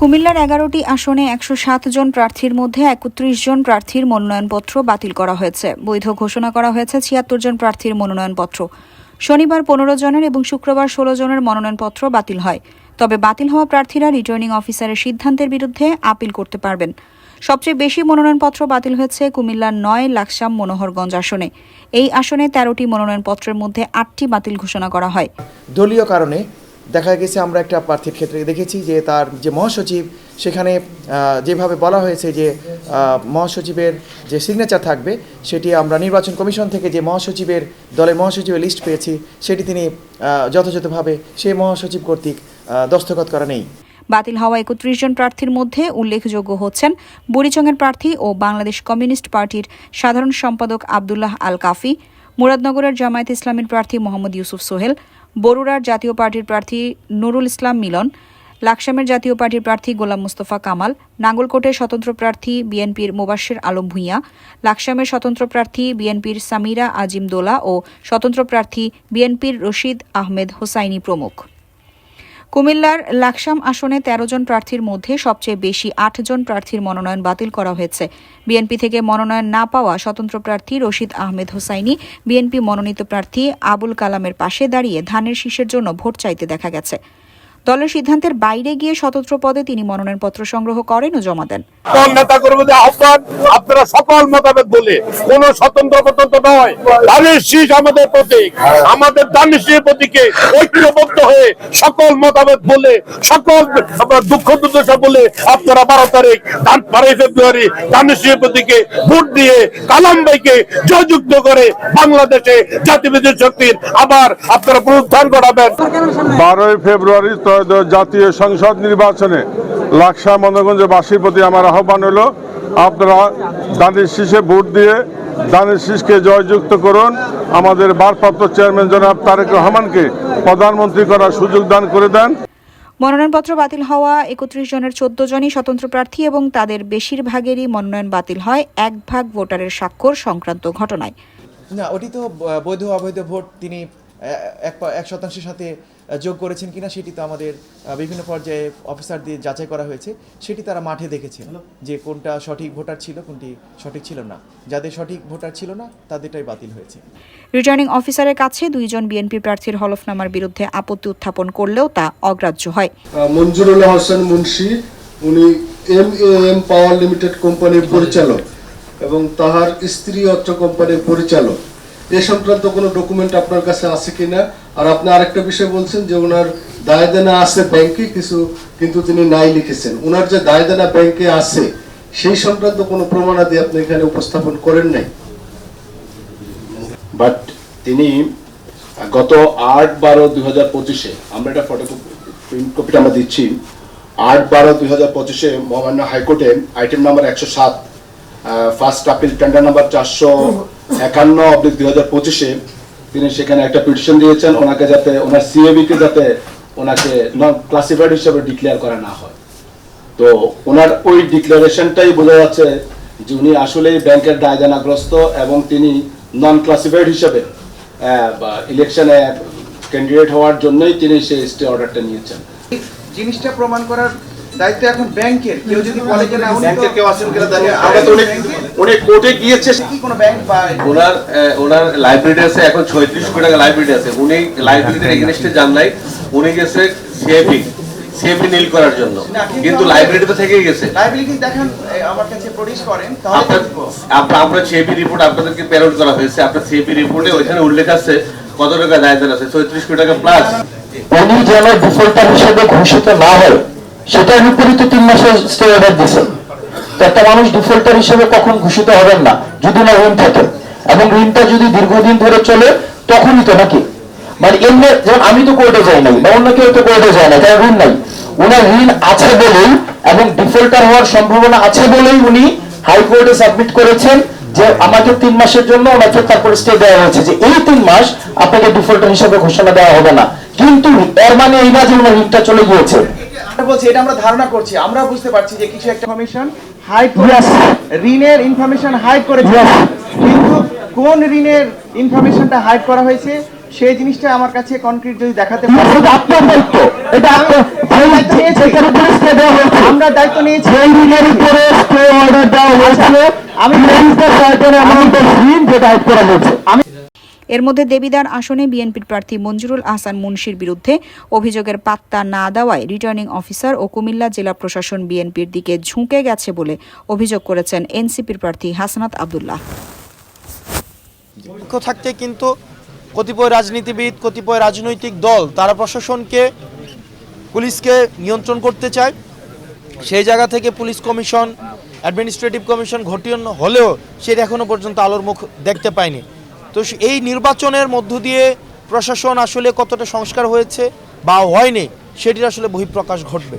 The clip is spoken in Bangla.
কুমিল্লার 11টি আসনে 107 জন প্রার্থীর মধ্যে 31 জন প্রার্থীর মনোনয়নপত্র বাতিল করা হয়েছে। বৈধ ঘোষণা করা হয়েছে 76 জন প্রার্থীর মনোনয়নপত্র। শনিবার 15 জনের এবং শুক্রবার 16 জনের মনোনয়নপত্র বাতিল হয়। তবে বাতিল হওয়া প্রার্থীরা রিটার্নিং অফিসারের সিদ্ধান্তের বিরুদ্ধে আপিল করতে পারবেন। সবচেয়ে বেশি মনোনয়নপত্র বাতিল হয়েছে কুমিল্লার 9 লাকসাম মনোহরগঞ্জ আসনে। এই আসনে 13টি মনোনয়নপত্রের মধ্যে 8টি বাতিল ঘোষণা করা হয়। দলীয় কারণে দেখা গেছে আমরা একটা প্রার্থীর ক্ষেত্রে দেখেছি যে তার যে মহাসচিব সেখানে যেভাবে বলা হয়েছে যে মহাসচিবের যে সিগনেচার থাকবে সেটি আমরা নির্বাচন কমিশন থেকে যে দলের মহাসচিবের লিস্ট পেয়েছি সেটি তিনি যথাযথভাবে সেই মহাসচিব কর্তৃক দস্তখত করা নেই। বাতিল হওয়া 31 জন প্রার্থীর মধ্যে উল্লেখযোগ্য হচ্ছেন বুড়িচংয়ের প্রার্থী ও বাংলাদেশ কমিউনিস্ট পার্টির সাধারণ সম্পাদক আব্দুল্লাহ আল কাফি, মুরাদনগরের জামায়াত ইসলামীর প্রার্থী মোহাম্মদ ইউসুফ সোহেল, বরুড়ার জাতীয় পার্টির প্রার্থী নুরুল ইসলাম মিলন, লাকসামের জাতীয় পার্টির প্রার্থী গোলাম মুস্তফা কামাল, নাঙ্গলকোটের স্বতন্ত্র প্রার্থী বিএনপির মোবাশ্বের আলম ভূঁইয়া, লাকসামের স্বতন্ত্র প্রার্থী বিএনপির সামিরা আজিম দোলা ও স্বতন্ত্র প্রার্থী বিএনপির রশিদ আহমেদ হোসাইনি প্রমুখ। কুমিল্লার লাকসাম আসনে 13 জন প্রার্থীর মধ্যে সবচেয়ে বেশি 8 জন প্রার্থীর মনোনয়ন বাতিল করা হয়েছে। বিএনপি থেকে মনোনয়ন না পাওয়া স্বতন্ত্র প্রার্থী রশিদ আহমেদ হোসাইনি বিএনপি মনোনীত প্রার্থী আবুল কালামের পাশে দাঁড়িয়ে ধানের শীষের জন্য ভোট চাইতে দেখা গেছে। দলের সিদ্ধান্তের বাইরে গিয়ে স্বতন্ত্র পদে তিনি মনোনয়নপত্র সংগ্রহ করেন ও জমা দেন। নেতা কর্মীদের আহ্বান, আপনারা সকল মতামত বলে কোন স্বতন্ত্র নয়, ধানের শীষ আমাদের প্রতীক, আমাদের ধানের শীষের প্রতীকে ঐক্যবদ্ধ হয়ে সকল মতামত বলে সকল দুঃখ দুর্দশা বলে আপনারা 12 তারিখ 12 ফেব্রুয়ারি ধানের শীষের প্রতীকে ভোট দিয়ে কালাম ভাইকে জয়যুক্ত করে বাংলাদেশে জাতীয়বাদী শক্তির আবার আপনারা পুনরুত্থান ঘটাবেন। 12 ফেব্রুয়ারি জাতীয় সংসদ নির্বাচনে লাকসাম মনোহরগঞ্জবাসীর প্রতি আমার আহ্বান হলো, আপনারা ধানের শীষে ভোট দিয়ে ধানের শীষকে জয়যুক্ত করুন। আমাদের ভারপ্রাপ্ত চেয়ারম্যান জনাব তারেক রহমানকে প্রধানমন্ত্রী করার সুযোগ দান করে দেন। মনোনয়নপত্র বাতিল হওয়া 31 জনের 14 জনই স্বতন্ত্র প্রার্থী এবং তাদের বেশিরভাগেরই মনোনয়ন বাতিল হয় 1 ভাগ ভোটারের স্বাক্ষর সংক্রান্ত ঘটনায়। না, ওটি তো বৈধ অবৈধ ভোট তিনি 1% সাথে যোগ করেছেন কিনা সেটি তো আমাদের বিভিন্ন পর্যায়ে অফিসার দিয়ে যাচাই করা হয়েছে। সেটি তারা মাঠে দেখেছেন যে কোনটা সঠিক ভোটার ছিল, কোনটি সঠিক ছিল না। যাদের সঠিক ভোটার ছিল না তাদেরটাই বাতিল হয়েছে। রিটার্নিং অফিসারের কাছে 2 জন বিএনপি প্রার্থীর হলফনামার বিরুদ্ধে আপত্তি উত্থাপন করলেও তা অগ্রাহ্য হয়। মঞ্জুরুল হোসেন মুন্সি, উনি MAM পাওয়ার লিমিটেড কোম্পানির পরিচালক এবং তাহার স্ত্রী অত্র কোম্পানির পরিচালক। এ সংক্রান্ত কোনো ডকুমেন্ট আপনার কাছে আছে কিনা? আর আপনি আরেকটা বিষয় বলছেন যে ওনার দায় দেনা আছে ব্যাংকে কিছু, কিন্তু তিনি নাই লিখেছেন। ওনার যে দায় দেনা ব্যাংকে আছে সেই সংক্রান্ত কোনো প্রমাণাদি আপনি এখানে উপস্থাপন করেন নাই। বাট তিনি গত 8/12/2025-এ, আমরা এটা ফটোকপিটা আমরা দিচ্ছি, 8/12/2025-এ মহামান্য হাইকোর্টে item number 107 first appeal tender number 451/2025-এ তিনি সেখানে একটা পিটিশন দিয়েছেন ওনাকে যাতে ওনার সিএবি-কে যাতে ওনাকে নন ক্লাসিফাইড হিসেবে ডিক্লেয়ার করা না হয়। তো ওনার ওই ডিক্লারেশনটাই বোঝা যাচ্ছে যে উনি আসলেই ব্যাংকের দায়দানাগ্রস্ত এবং তিনি নন ক্লাসিফাইড হিসেবে ইলেকশনে ক্যান্ডিডেট হওয়ার জন্যই তিনি সেই স্টে অর্ডারটা নিয়েছেন। জিনিসটা প্রমাণ করার দায়িত্ব এখন ব্যাংকের। কেউ যদি বলে যে না ব্যাংকের কেউ আছেন কিনা জানি আমরা তো অনেক কোর্টে গিয়েছে, কি কোনো ব্যাংক বা ওনার লাইব্রেরি আছে, এখন 36 কোটি টাকা লাইব্রেরি আছে। উনি লাইব্রেরির এগেইনস্টে যান নাই, উনি গেছে সিএবি নীল করার জন্য, কিন্তু লাইব্রেরি তো থেকেই গেছে। লাইব্রেরি কি দেখেন আমার কাছে প্রডিউস করেন, তাহলে আপনার সিএবি রিপোর্ট আপনাদেরকে প্যারোড করা হয়েছে। আপনার সিএবি রিপোর্টে ওইখানে উল্লেখ আছে কত টাকা দায় দেনা আছে, 34 কোটি টাকা প্লাস। উনি যেন ডিফল্টার হিসেবে ঘোষিত না হয় সেটার বিপরীত 3 মাসের স্টে অর্ডার দিয়েছেন। তো একটা মানুষ ডিফল্টার হিসেবে কখন ঘোষিত হবেন না যদি না ঋণ থাকে, এবং ঋণটা যদি দীর্ঘদিন ধরে চলে তখনই তো, নাকি? মানে এমনি যেমন আমি তো কোর্টে যাই নাই বা অন্য কেউ তো কোর্টে যায় না, কারণ ঋণ নাই। ওনার ঋণ আছে বলেই এবং ডিফল্টার হওয়ার সম্ভাবনা আছে বলেই উনি হাইকোর্টে সাবমিট করেছেন যে আমাকে 3 মাসের জন্য ওনাকে তারপর স্টে দেওয়া হয়েছে যে এই 3 মাস আপনাকে ডিফল্টার হিসেবে ঘোষণা দেওয়া হবে না। কিন্তু এর মানে এই না যে ওনার ঋণটা চলে গিয়েছে। বলছি এটা আমরা ধারণা করছি, আমরা বুঝতে পারছি যে কিছু একটা ইনফরমেশন হাইড করে ঋণের ইনফরমেশন হাইড করেছে, কিন্তু কোন ঋণের ইনফরমেশনটা হাইড করা হয়েছে সেই জিনিসটা আমার কাছে কনক্রিট যদি দেখাতে এটা পারেন। শুধু আপনার দায়িত্ব, এটা আমরা দায়িত্ব নিয়েছি। এর মধ্যে দেবিদ্বার আসনে বিএনপির প্রার্থী মঞ্জুরুল আহসান মুন্সির বিরুদ্ধে অভিযোগের পাত্তা না দেওয়ায় রিটার্নিং অফিসার ও কুমিল্লা জেলা প্রশাসন বিএনপির দিকে ঝুঁকে গেছে বলে অভিযোগ করেছেন এনসিপির প্রার্থী হাসনাত আব্দুল্লাহ। পক্ষ থাকতে কিন্তু কতিপয় রাজনীতিবিদ, কতিপয় রাজনৈতিক দল তারা প্রশাসনকে, পুলিশকে নিয়ন্ত্রণ করতে চায়। সেই জায়গা থেকে পুলিশ কমিশন, অ্যাডমিনিস্ট্রেটিভ কমিশন গঠন হলেও সেটা এখনো পর্যন্ত আলোর মুখ দেখতে পায়নি। তো এই নির্বাচনের মধ্য দিয়ে প্রশাসন আসলে কতটা সংস্কার হয়েছে বা হয়নি সেটির আসলে বহিঃপ্রকাশ ঘটবে।